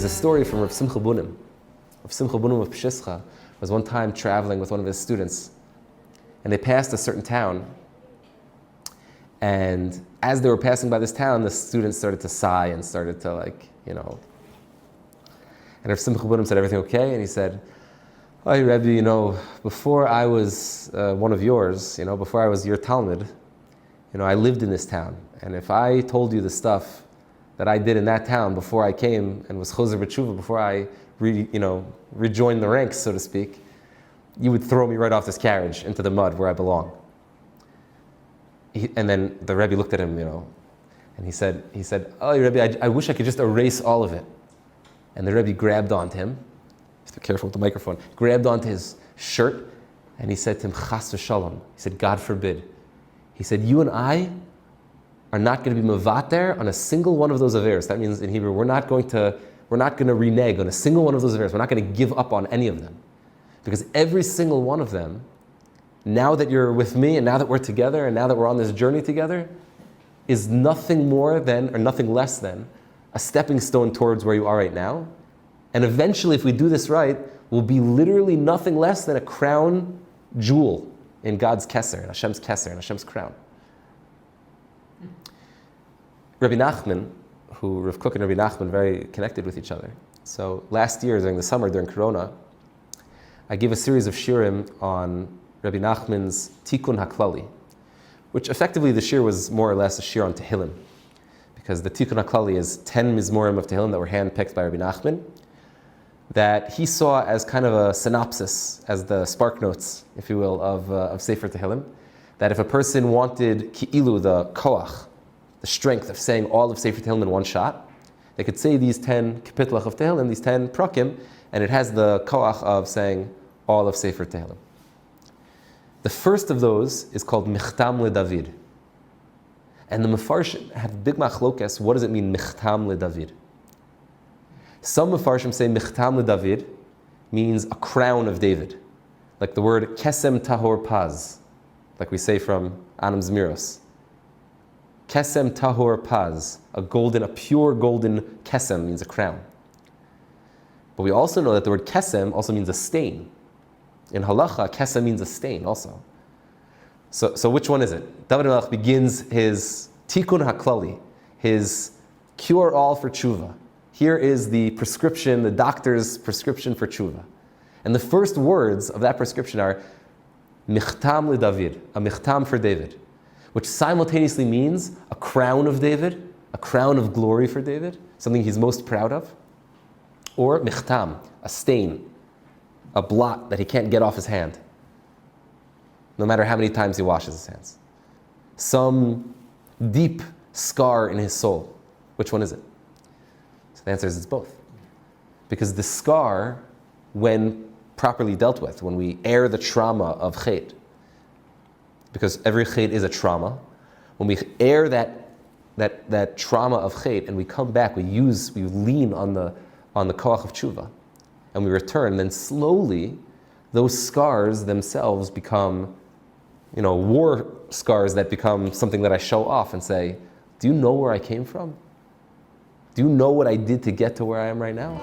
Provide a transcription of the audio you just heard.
There's a story from Rav 𝗟𝗶𝗵𝗵. Rav 𝗟𝗶𝗵𝗵 of 𝗙𝗂 was one time traveling with one of his students, and they passed a certain town. And as they were passing by this town, the students started to sigh and started to And Rav 𝗟𝗶𝗵𝗵 said, "Everything okay?" And he said, "Oh, Rabbi, before I was one of yours, before I was your Talmud, I lived in this town. And if I told you the stuff that I did in that town before I came and was 𝗍𝗄𝗏 teshuva, before I rejoined the ranks, so to speak, you would throw me right off this carriage into the mud where I belong." And then the Rebbe looked at him, and he said, "Oh, Rebbe, I wish I could just erase all of it." And the Rebbe grabbed onto him, just be careful with the microphone, grabbed onto his shirt, and he said to him, "Chas v'shalom." He said, "God forbid." He said, "You and I are not going to be mevater on a single one of those averos." That means in Hebrew, we're not going to renege on a single one of those averos. We're not going to give up on any of them. Because every single one of them, now that you're with me and now that we're together and now that we're on this journey together, is nothing more than, or nothing less than, a stepping stone towards where you are right now. And eventually, if we do this right, we'll be literally nothing less than a crown jewel in God's Kesser, in Hashem's crown. Rabbi Nachman, who Rav Kook and Rabbi Nachman very connected with each other. So last year, during the summer, during Corona, I gave a series of shiurim on Rabbi Nachman's Tikkun HaKlali, which effectively the shiur was more or less a shiur on Tehillim, because the Tikkun HaKlali is 10 mizmorim of Tehillim that were handpicked by Rabbi Nachman, that he saw as kind of a synopsis, as the spark notes, if you will, of Sefer Tehillim, that if a person wanted ki'ilu, the koach, the strength of saying all of Sefer Tehillim in one shot, they could say these 10 kapitlach of Tehillim, these 10 prakim, and it has the koach of saying all of Sefer Tehillim. The first of those is called 𝗦𝗢𝗏 𝗦𝗵𝗶𝗂𝗿. And the Mefarshim have big machlokes. What does it mean, 𝗦𝗢𝗏 𝗦𝗵𝗶𝗂𝗏? Some Mefarshim say 𝗦𝗢𝗏 𝗦𝗵𝗏 means a crown of David. Like the word 𝗪𝗡𝗚 like we say from Anam Zmiros. 𝗪𝗡𝗚, a pure golden kesem means a crown. But we also know that the word kesem also means a stain. In halacha, kesem means a stain also. So which one is it? Dovid'l begins his tikkun haklali, his cure all for teshuva. Here is the prescription, the doctor's prescription for teshuva. And the first words of that prescription are 𝗦𝗢𝗏 𝗦𝗵𝗏, a michtam for David, which simultaneously means a crown of David, a crown of glory for David, something he's most proud of, or michtam, a stain, a blot that he can't get off his hand, no matter how many times he washes his hands. Some deep scar in his soul. Which one is it? So the answer is it's both. Because the scar, when properly dealt with, when we air the trauma of 𝗍𝗏, because every 𝗍𝗏 is a trauma, when we air that trauma of 𝗍𝗏 and we come back, we lean on the koach of teshuva, and we return, then slowly those scars themselves become, war scars that become something that I show off and say, do you know where I came from? Do you know what I did to get to where I am right now?